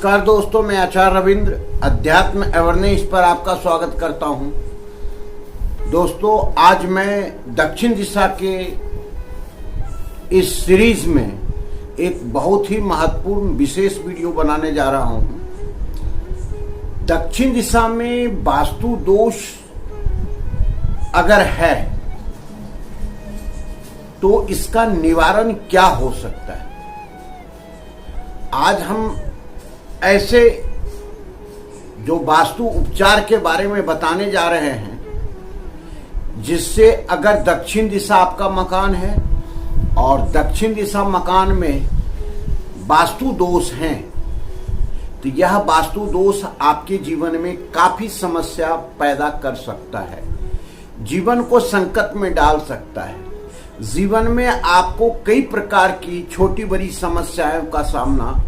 नमस्कार दोस्तों, मैं आचार्य रविंद्र अध्यात्म अवेयरनेस पर आपका स्वागत करता हूं। दोस्तों, आज मैं दक्षिण दिशा के इस सीरीज में एक बहुत ही महत्वपूर्ण विशेष वीडियो बनाने जा रहा हूं। दक्षिण दिशा में वास्तु दोष अगर है तो इसका निवारण क्या हो सकता है। आज हम ऐसे जो वास्तु उपचार के बारे में बताने जा रहे हैं जिससे अगर दक्षिण दिशा आपका मकान है और दक्षिण दिशा मकान में वास्तु दोष हैं तो यह वास्तु दोष आपके जीवन में काफी समस्या पैदा कर सकता है, जीवन को संकट में डाल सकता है। जीवन में आपको कई प्रकार की छोटी बड़ी समस्याओं का सामना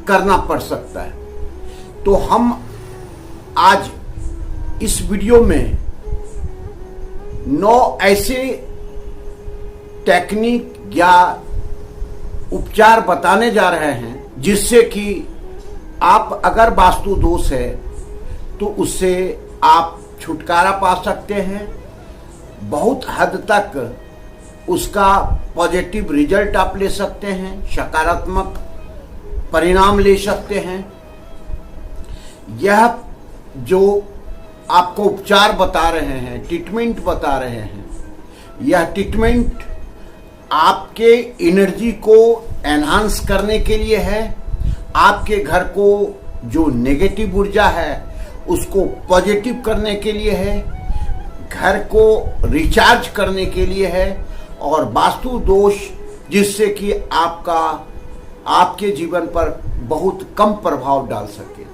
करना पड़ सकता है। तो हम आज इस वीडियो में 9 ऐसे टेक्निक या उपचार बताने जा रहे हैं जिससे कि आप अगर वास्तु दोष है तो उससे आप छुटकारा पा सकते हैं। बहुत हद तक उसका पॉजिटिव रिजल्ट आप ले सकते हैं, सकारात्मक परिणाम ले सकते हैं। यह जो आपको उपचार बता रहे हैं, ट्रीटमेंट बता रहे हैं, यह ट्रीटमेंट आपके एनर्जी को एनहांस करने के लिए है, आपके घर को जो नेगेटिव ऊर्जा है उसको पॉजिटिव करने के लिए है, घर को रिचार्ज करने के लिए है और वास्तु दोष जिससे कि आपके जीवन पर बहुत कम प्रभाव डाल सके।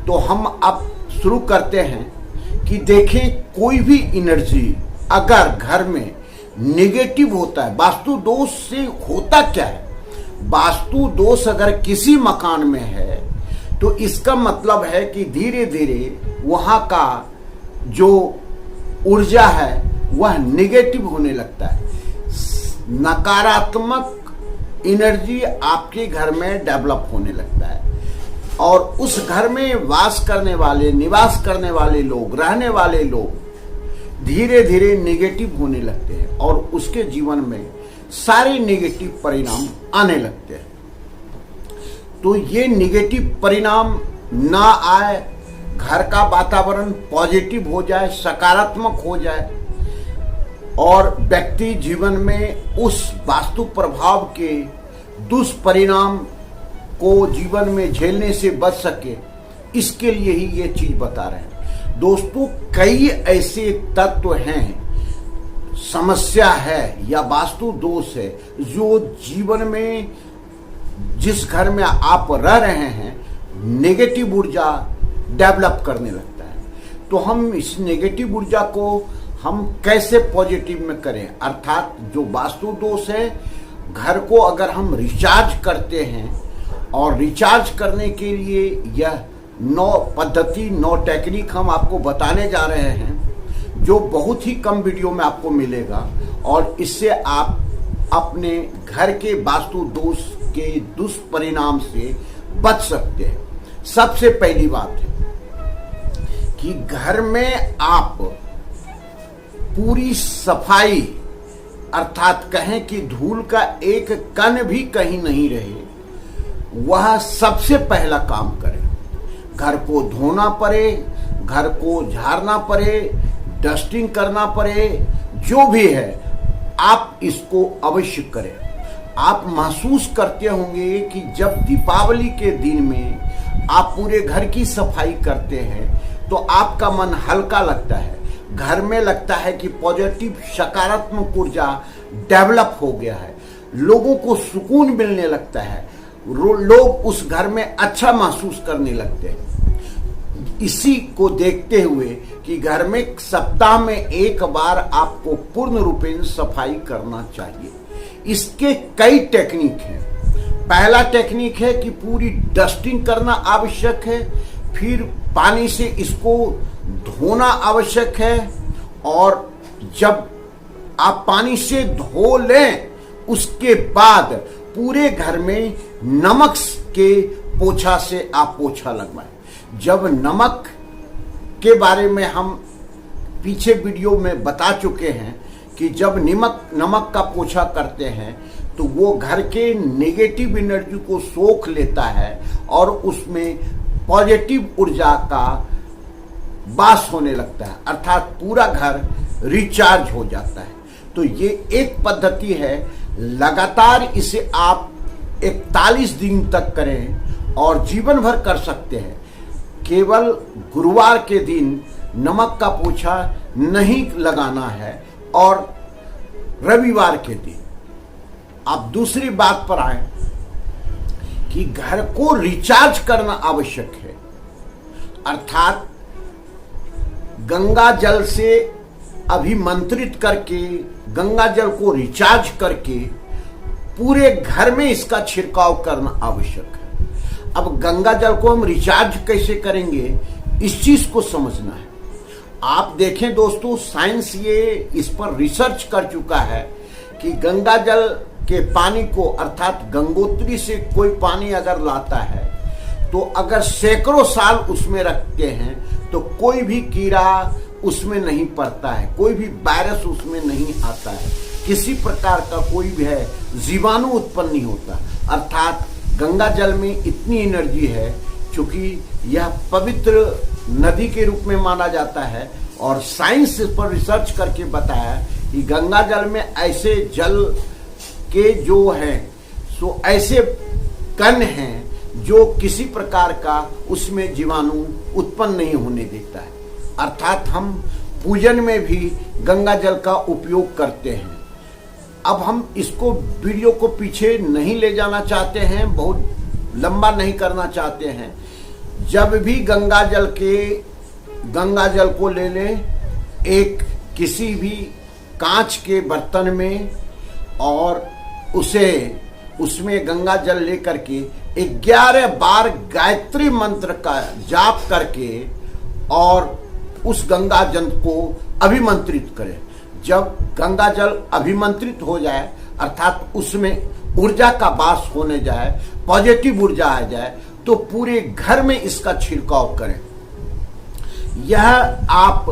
तो हम अब शुरू करते हैं कि देखें कोई भी एनर्जी अगर घर में नेगेटिव होता है, वास्तु दोष से होता क्या है। वास्तु दोष अगर किसी मकान में है तो इसका मतलब है कि धीरे धीरे वहां का जो ऊर्जा है वह नेगेटिव होने लगता है। नकारात्मक एनर्जी आपके घर में डेवलप होने लगता है और उस घर में निवास करने वाले लोग, रहने वाले लोग धीरे धीरे नेगेटिव होने लगते हैं और उसके जीवन में सारे नेगेटिव परिणाम आने लगते हैं। तो ये नेगेटिव परिणाम ना आए, घर का वातावरण पॉजिटिव हो जाए, सकारात्मक हो जाए और व्यक्ति जीवन में उस वास्तु प्रभाव के दुष्परिणाम को जीवन में झेलने से बच सके, इसके लिए ही ये चीज बता रहे हैं। दोस्तों, कई ऐसे तत्व हैं, समस्या है या वास्तु दोष है जो जीवन में जिस घर में आप रह रहे हैं नेगेटिव ऊर्जा डेवलप करने लगता है। तो हम इस नेगेटिव ऊर्जा को हम कैसे पॉजिटिव में करें, अर्थात जो वास्तु दोष है घर को अगर हम रिचार्ज करते हैं और रिचार्ज करने के लिए यह 9 पद्धति 9 टेक्निक हम आपको बताने जा रहे हैं जो बहुत ही कम वीडियो में आपको मिलेगा और इससे आप अपने घर के वास्तु दोष के दुष्परिणाम से बच सकते हैं। सबसे पहली बात है कि घर में आप पूरी सफाई, अर्थात कहें कि धूल का एक कण भी कहीं नहीं रहे, वह सबसे पहला काम करें। घर को धोना पड़े, घर को झाड़ना पड़े, डस्टिंग करना पड़े, जो भी है आप इसको अवश्य करें। आप महसूस करते होंगे कि जब दीपावली के दिन में आप पूरे घर की सफाई करते हैं तो आपका मन हल्का लगता है, घर में लगता है कि पॉजिटिव सकारात्मक ऊर्जा डेवलप हो गया है, लोगों को सुकून मिलने लगता है, लोग उस घर में अच्छा महसूस करने लगते हैं। इसी को देखते हुए कि घर में सप्ताह में एक बार आपको पूर्ण रूपेण सफाई करना चाहिए। इसके कई टेक्निक हैं। पहला टेक्निक है कि पूरी डस्टिंग करना आवश्यक है, फिर पानी से इसको धोना आवश्यक है और जब आप पानी से धो लें उसके बाद पूरे घर में नमक के पोछा से आप पोछा लगवाएं। जब नमक के बारे में हम पीछे वीडियो में बता चुके हैं कि जब नमक का पोछा करते हैं तो वो घर के नेगेटिव एनर्जी को सोख लेता है और उसमें पॉजिटिव ऊर्जा का वास होने लगता है, अर्थात पूरा घर रिचार्ज हो जाता है। तो ये एक पद्धति है, लगातार इसे आप 41 दिन तक करें और जीवन भर कर सकते हैं। केवल गुरुवार के दिन नमक का पोछा नहीं लगाना है और रविवार के दिन। आप दूसरी बात पर आए कि घर को रिचार्ज करना आवश्यक है, अर्थात गंगा जल से अभिमंत्रित करके, गंगा जल को रिचार्ज करके पूरे घर में इसका छिड़काव करना आवश्यक है। अब गंगा जल को हम रिचार्ज कैसे करेंगे, इस चीज को समझना है। आप देखें दोस्तों, साइंस ये इस पर रिसर्च कर चुका है कि गंगा जल के पानी को, अर्थात गंगोत्री से कोई पानी अगर लाता है तो अगर सैकड़ों साल उसमें रखते हैं तो कोई भी कीड़ा उसमें नहीं पड़ता है, कोई भी वायरस उसमें नहीं आता है, किसी प्रकार का कोई भी है जीवाणु उत्पन्न नहीं होता। अर्थात गंगा जल में इतनी एनर्जी है, चूंकि यह पवित्र नदी के रूप में माना जाता है और साइंस इस पर रिसर्च करके बताया कि गंगा जल में ऐसे जल के जो हैं सो ऐसे कण हैं जो किसी प्रकार का उसमें जीवाणु उत्पन्न नहीं होने देता है। अर्थात हम पूजन में भी गंगा जल का उपयोग करते हैं। अब हम इसको वीडियो को पीछे नहीं ले जाना चाहते हैं, बहुत लंबा नहीं करना चाहते हैं। जब भी गंगा जल को ले लें एक किसी भी कांच के बर्तन में और उसमें गंगा जल लेकर के 11 बार गायत्री मंत्र का जाप करके और उस गंगा जल को अभिमंत्रित करें। जब गंगा जल अभिमंत्रित हो जाए, अर्थात उसमें ऊर्जा का वास होने जाए, पॉजिटिव ऊर्जा आ जाए, तो पूरे घर में इसका छिड़काव करें। यह आप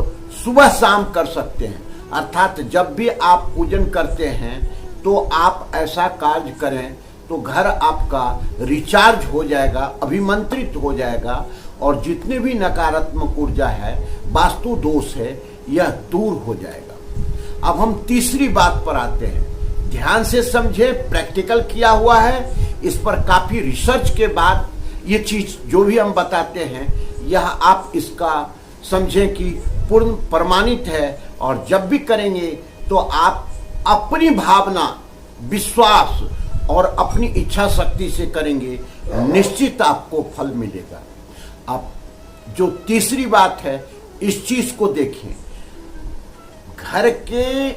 सुबह शाम कर सकते हैं, अर्थात जब भी आप पूजन करते हैं तो आप ऐसा कार्य करें तो घर आपका रिचार्ज हो जाएगा, अभिमंत्रित हो जाएगा और जितने भी नकारात्मक ऊर्जा है, वास्तु दोष है, यह दूर हो जाएगा। अब हम तीसरी बात पर आते हैं। ध्यान से समझे, प्रैक्टिकल किया हुआ है, इस पर काफी रिसर्च के बाद ये चीज जो भी हम बताते हैं यह आप इसका समझें कि पूर्ण प्रमाणित है और जब भी करेंगे तो आप अपनी भावना, विश्वास और अपनी इच्छा शक्ति से करेंगे, निश्चित आपको फल मिलेगा। अब जो तीसरी बात है, इस चीज को देखें। घर के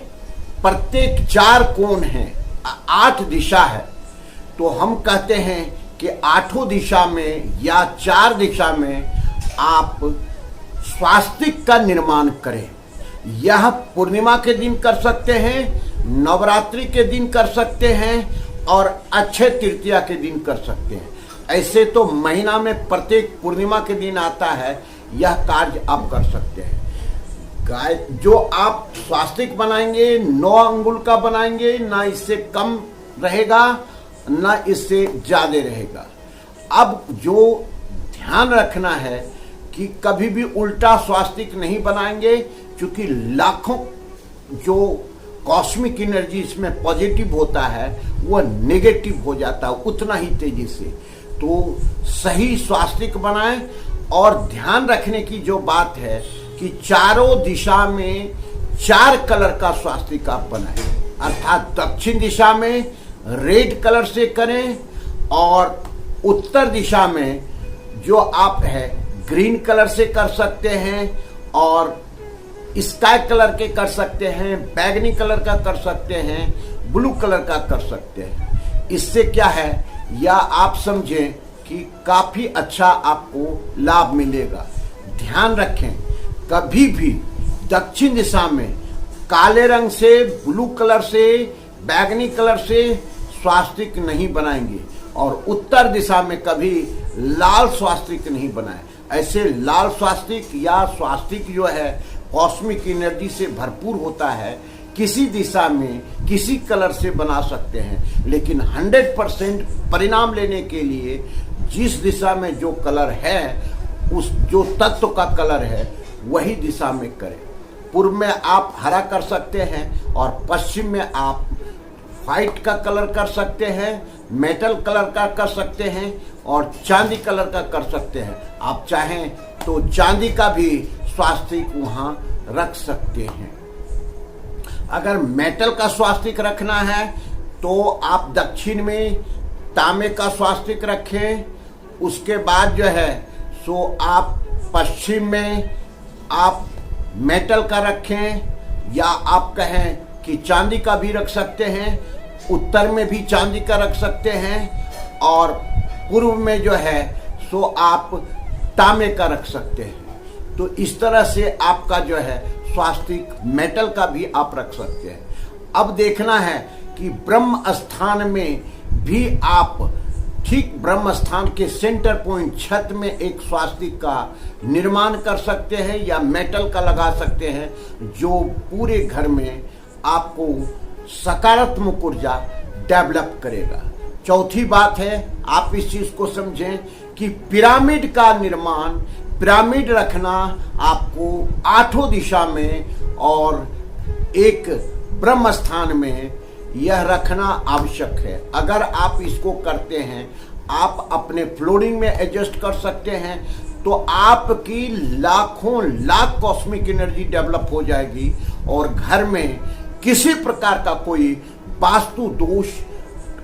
प्रत्येक 4 कोण हैं, 8 दिशा है, तो हम कहते हैं कि 8 दिशा में या 4 दिशा में आप स्वास्तिक का निर्माण करें। यह पूर्णिमा के दिन कर सकते हैं, नवरात्रि के दिन कर सकते हैं और अक्षय तृतीया के दिन कर सकते हैं। ऐसे तो महीना में प्रत्येक पूर्णिमा के दिन आता है, यह कार्य आप कर सकते हैं। गाय जो आप स्वास्तिक बनाएंगे 9 अंगुल का बनाएंगे, ना इससे कम रहेगा ना इससे ज्यादा रहेगा। अब जो ध्यान रखना है कि कभी भी उल्टा स्वास्तिक नहीं बनाएंगे, क्योंकि लाखों जो कॉस्मिक एनर्जी इसमें पॉजिटिव होता है वह नेगेटिव हो जाता है उतना ही तेजी से। तो सही स्वास्तिक बनाएं और ध्यान रखने की जो बात है कि चारों दिशा में 4 कलर का स्वास्तिक आप बनाएं, अर्थात दक्षिण दिशा में रेड कलर से करें और उत्तर दिशा में जो आप है ग्रीन कलर से कर सकते हैं और स्काई कलर के कर सकते हैं, बैगनी कलर का कर सकते हैं, ब्लू कलर का कर सकते हैं। इससे क्या है, या आप समझें कि काफी अच्छा आपको लाभ मिलेगा। ध्यान रखें, कभी भी दक्षिण दिशा में काले रंग से, ब्लू कलर से, बैगनी कलर से स्वास्तिक नहीं बनाएंगे और उत्तर दिशा में कभी लाल स्वास्तिक नहीं बनाए। ऐसे लाल स्वास्तिक या स्वास्तिक जो है कॉस्मिक एनर्जी से भरपूर होता है, किसी दिशा में किसी कलर से बना सकते हैं, लेकिन 100% परिणाम लेने के लिए जिस दिशा में जो कलर है, उस जो तत्व का कलर है वही दिशा में करें। पूर्व में आप हरा कर सकते हैं और पश्चिम में आप व्हाइट का कलर कर सकते हैं, मेटल कलर का कर सकते हैं और चांदी कलर का कर सकते हैं। आप चाहें तो चांदी का भी स्वास्तिक वहां रख सकते हैं। अगर मेटल का स्वास्तिक रखना है तो आप दक्षिण में तांबे का स्वास्तिक रखें। उसके बाद जो है सो आप पश्चिम में आप मेटल का रखें, या आप कहें कि चांदी का भी रख सकते हैं। उत्तर में भी चांदी का रख सकते हैं और पूर्व में जो है सो आप तांबे का रख सकते हैं। तो इस तरह से आपका जो है स्वास्तिक मेटल का भी आप रख सकते हैं। अब देखना है कि ब्रह्म स्थान में भी आप ठीक ब्रह्म स्थान के सेंटर पॉइंट छत में एक स्वास्तिक का निर्माण कर सकते हैं या मेटल का लगा सकते हैं, जो पूरे घर में आपको सकारात्मक ऊर्जा डेवलप करेगा। चौथी बात है, आप इस चीज को समझें कि पिरामिड का निर्माण, पिरामिड रखना आपको 8 दिशा में और एक ब्रह्म स्थान में यह रखना आवश्यक है। अगर आप इसको करते हैं, आप अपने फ्लोरिंग में एडजस्ट कर सकते हैं, तो आपकी लाखों लाख कॉस्मिक एनर्जी डेवलप हो जाएगी और घर में किसी प्रकार का कोई वास्तु दोष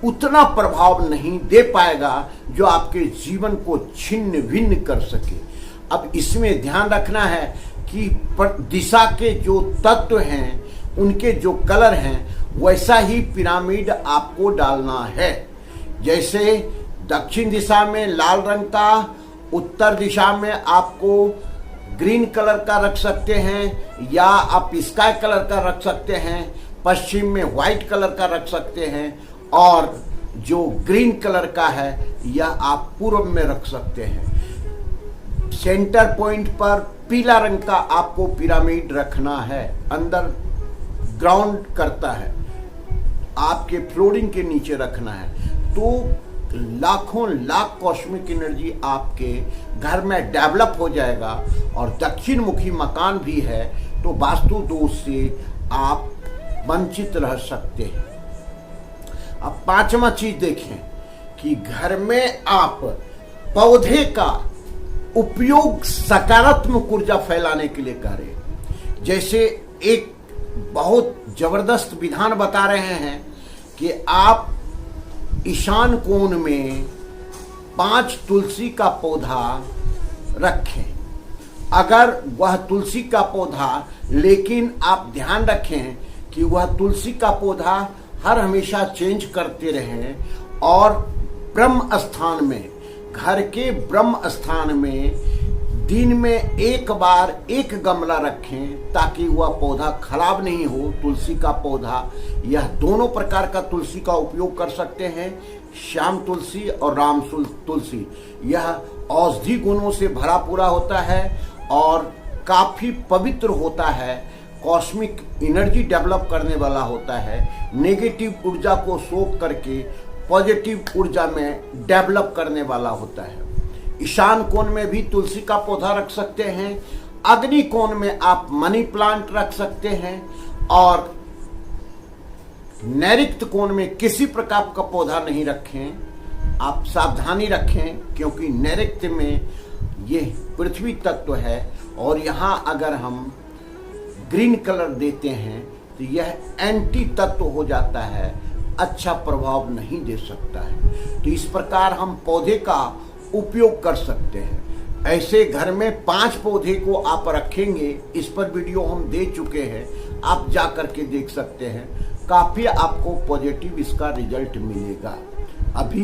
उतना प्रभाव नहीं दे पाएगा जो आपके जीवन को छिन्न भिन्न कर सके। अब इसमें ध्यान रखना है कि दिशा के जो तत्व हैं, उनके जो कलर हैं, वैसा ही पिरामिड आपको डालना है। जैसे दक्षिण दिशा में लाल रंग का, उत्तर दिशा में आपको ग्रीन कलर का रख सकते हैं या आप स्काई कलर का रख सकते हैं, पश्चिम में व्हाइट कलर का रख सकते हैं और जो ग्रीन कलर का है यह आप पूर्व में रख सकते हैं। सेंटर पॉइंट पर पीला रंग का आपको पिरामिड रखना है, अंदर ग्राउंड करता है, आपके फ्लोरिंग के नीचे रखना है। तो लाखों लाख कॉस्मिक एनर्जी आपके घर में डेवलप हो जाएगा। और दक्षिण मुखी मकान भी है तो वास्तु दोष से आप वंचित रह सकते हैं। अब 5वां चीज देखें कि घर में आप पौधे का उपयोग सकारात्मक ऊर्जा फैलाने के लिए करें। जैसे एक बहुत जबरदस्त विधान बता रहे हैं कि आप ईशान कोण में 5 तुलसी का पौधा रखें। अगर वह तुलसी का पौधा, लेकिन आप ध्यान रखें कि वह तुलसी का पौधा हर हमेशा चेंज करते रहें और ब्रह्म स्थान में, घर के ब्रह्म स्थान में दिन में एक बार एक गमला रखें ताकि वह पौधा खराब नहीं हो। तुलसी का पौधा, यह दोनों प्रकार का तुलसी का उपयोग कर सकते हैं, श्याम तुलसी और राम तुलसी। यह औषधि गुणों से भरा पूरा होता है और काफी पवित्र होता है, कॉस्मिक एनर्जी डेवलप करने वाला होता है, नेगेटिव ऊर्जा को सोख करके पॉजिटिव ऊर्जा में डेवलप करने वाला होता है। ईशान कोण में भी तुलसी का पौधा रख सकते हैं, अग्नि कोण में आप मनी प्लांट रख सकते हैं और नैऋत्य कोण में किसी प्रकार का पौधा नहीं रखें। आप सावधानी रखें क्योंकि नैऋत्य में ये पृथ्वी तत्व है और यहाँ अगर हम ग्रीन कलर देते हैं तो यह एंटी तत्व हो जाता है, अच्छा प्रभाव नहीं दे सकता है। तो इस प्रकार हम पौधे का उपयोग कर सकते हैं। ऐसे घर में 5 पौधे को आप रखेंगे, इस पर वीडियो हम दे चुके हैं, आप जा करके देख सकते हैं। काफी आपको पॉजिटिव इसका रिजल्ट मिलेगा। अभी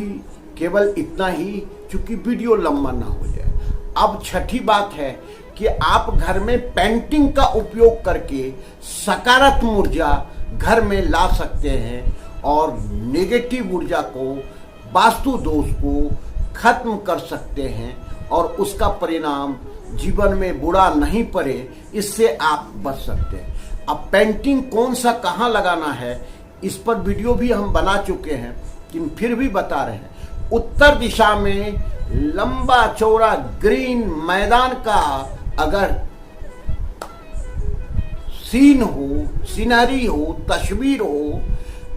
केवल इतना ही, चूंकि वीडियो लंबा ना हो जाए। अब छठी बात है कि आप घर में पेंटिंग का उपयोग करके सकारात्मक ऊर्जा घर में ला सकते हैं और नेगेटिव ऊर्जा को, वास्तु दोष को खत्म कर सकते हैं और उसका परिणाम जीवन में बुरा नहीं पड़े, इससे आप बच सकते हैं। अब पेंटिंग कौन सा कहाँ लगाना है, इस पर वीडियो भी हम बना चुके हैं, लेकिन फिर भी बता रहे हैं। उत्तर दिशा में लंबा चौड़ा ग्रीन मैदान का अगर सीन हो, सीनरी हो, तस्वीर हो,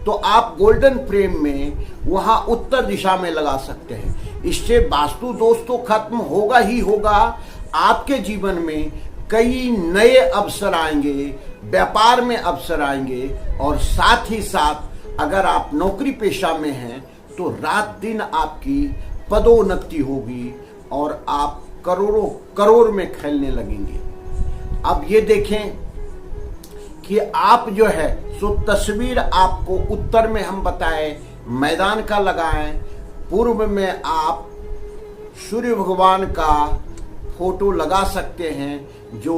तो आप गोल्डन फ्रेम में वहां उत्तर दिशा में लगा सकते हैं। इससे वास्तु दोष तो खत्म होगा ही होगा, आपके जीवन में कई नए अवसर आएंगे, व्यापार में अवसर आएंगे, और साथ ही साथ अगर आप नौकरी पेशा में हैं तो रात दिन आपकी पदोन्नति होगी और आप करोड़ों करोड़ में खेलने लगेंगे। अब ये देखें कि आप जो है सो तस्वीर आपको उत्तर में हम बताए मैदान का लगाएं, पूर्व में आप सूर्य भगवान का फोटो लगा सकते हैं जो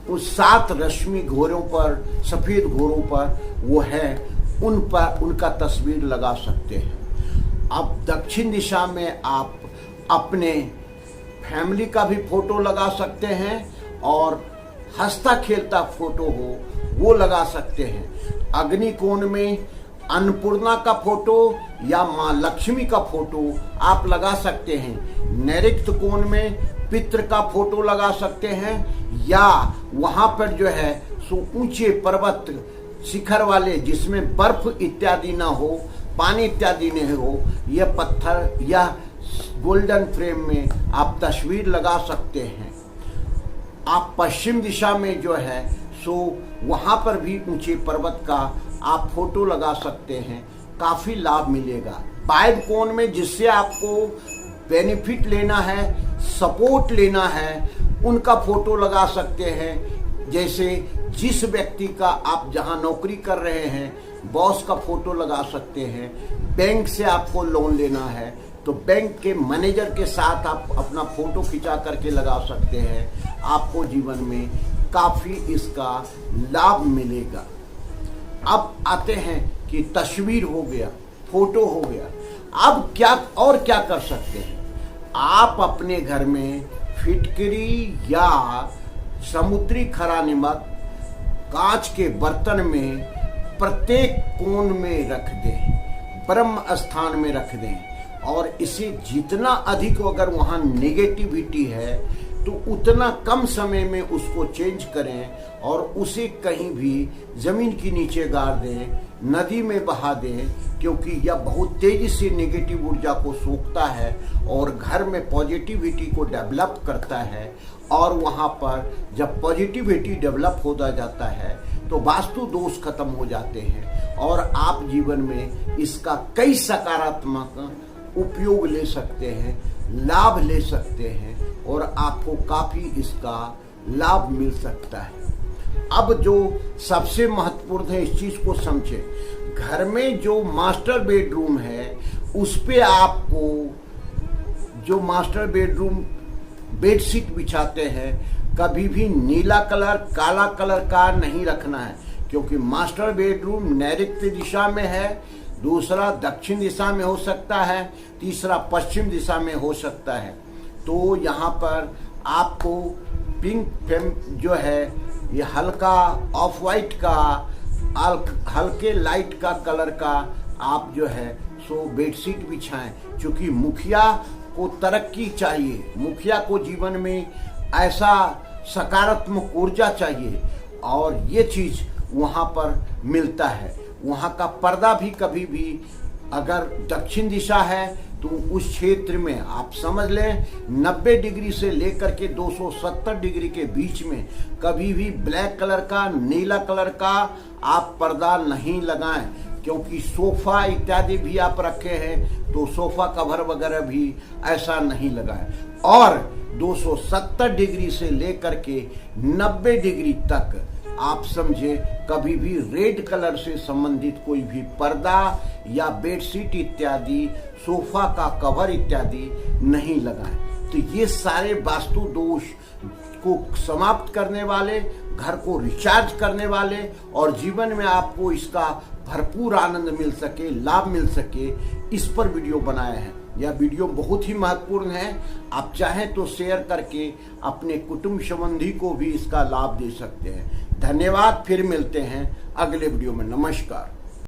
उस 7 रश्मि घोरों पर, सफेद घोरों पर वो है, उन पर उनका तस्वीर लगा सकते हैं। अब दक्षिण दिशा में आप अपने फैमिली का भी फोटो लगा सकते हैं और हंसता खेलता फोटो हो वो लगा सकते हैं। अग्नि कोण में अन्नपूर्णा का फोटो या माँ लक्ष्मी का फोटो आप लगा सकते हैं। नैऋत्य कोण में पितृ का फोटो लगा सकते हैं, या वहां पर जो है सो ऊंचे पर्वत शिखर वाले जिसमें बर्फ इत्यादि ना हो, पानी इत्यादि नहीं हो, यह पत्थर या गोल्डन फ्रेम में आप तस्वीर लगा सकते हैं। आप पश्चिम दिशा में जो है सो वहां पर भी ऊंचे पर्वत का आप फोटो लगा सकते हैं, काफी लाभ मिलेगा। वायव्य कोण में जिससे आपको बेनिफिट लेना है, सपोर्ट लेना है, उनका फोटो लगा सकते हैं। जैसे जिस व्यक्ति का आप जहां नौकरी कर रहे हैं, बॉस का फोटो लगा सकते हैं। बैंक से आपको लोन लेना है तो बैंक के मैनेजर के साथ आप अपना फोटो खिंचा करके लगा सकते हैं। आपको जीवन में काफी इसका लाभ मिलेगा। अब आते हैं कि तस्वीर हो गया, फोटो हो गया, अब क्या और क्या कर सकते हैं। आप अपने घर में फिटकरी या समुद्री खरा नमक कांच के बर्तन में प्रत्येक कोण में रख दें, ब्रह्म स्थान में रख दें, और इसे जितना अधिक अगर वहाँ नेगेटिविटी है तो उतना कम समय में उसको चेंज करें और उसे कहीं भी जमीन के नीचे गाड़ दें, नदी में बहा दें, क्योंकि यह बहुत तेजी से नेगेटिव ऊर्जा को सोखता है और घर में पॉजिटिविटी को डेवलप करता है। और वहाँ पर जब पॉजिटिविटी डेवलप होता जाता है तो वास्तु दोष खत्म हो जाते हैं और आप जीवन में इसका कई सकारात्मक उपयोग ले सकते हैं, लाभ ले सकते हैं और आपको काफी इसका लाभ मिल सकता है। अब जो सबसे महत्वपूर्ण है, इस चीज को समझे, घर में जो मास्टर बेडरूम है उस पे आपको जो मास्टर बेडरूम बेडशीट बिछाते हैं कभी भी नीला कलर, काला कलर का नहीं रखना है, क्योंकि मास्टर बेडरूम नैऋत्य दिशा में है, दूसरा दक्षिण दिशा में हो सकता है, तीसरा पश्चिम दिशा में हो सकता है। तो यहाँ पर आपको पिंक फेम जो है ये हल्का ऑफ वाइट का, हल्के लाइट का कलर का आप जो है सो बेडशीट बिछाएं, क्योंकि मुखिया को तरक्की चाहिए, मुखिया को जीवन में ऐसा सकारात्मक ऊर्जा चाहिए और ये चीज वहाँ पर मिलता है। वहाँ का पर्दा भी कभी भी अगर दक्षिण दिशा है तो उस क्षेत्र में आप समझ लें 90 डिग्री से लेकर के 270 डिग्री के बीच में कभी भी ब्लैक कलर का, नीला कलर का आप पर्दा नहीं लगाएं, क्योंकि सोफा इत्यादि भी आप रखे हैं तो सोफा कवर वगैरह भी ऐसा नहीं लगाएं। और 270 डिग्री से लेकर के 90 डिग्री तक आप समझे कभी भी रेड कलर से संबंधित कोई भी पर्दा या बेडशीट इत्यादि, सोफा का कवर इत्यादि नहीं लगाएं। तो ये सारे वास्तु दोष को समाप्त करने वाले, घर को रिचार्ज करने वाले और जीवन में आपको इसका भरपूर आनंद मिल सके, लाभ मिल सके, इस पर वीडियो बनाए हैं। यह वीडियो बहुत ही महत्वपूर्ण है। आप चाहें तो शेयर करके अपने कुटुंब संबंधी को भी इसका लाभ दे सकते हैं। धन्यवाद। फिर मिलते हैं अगले वीडियो में। नमस्कार।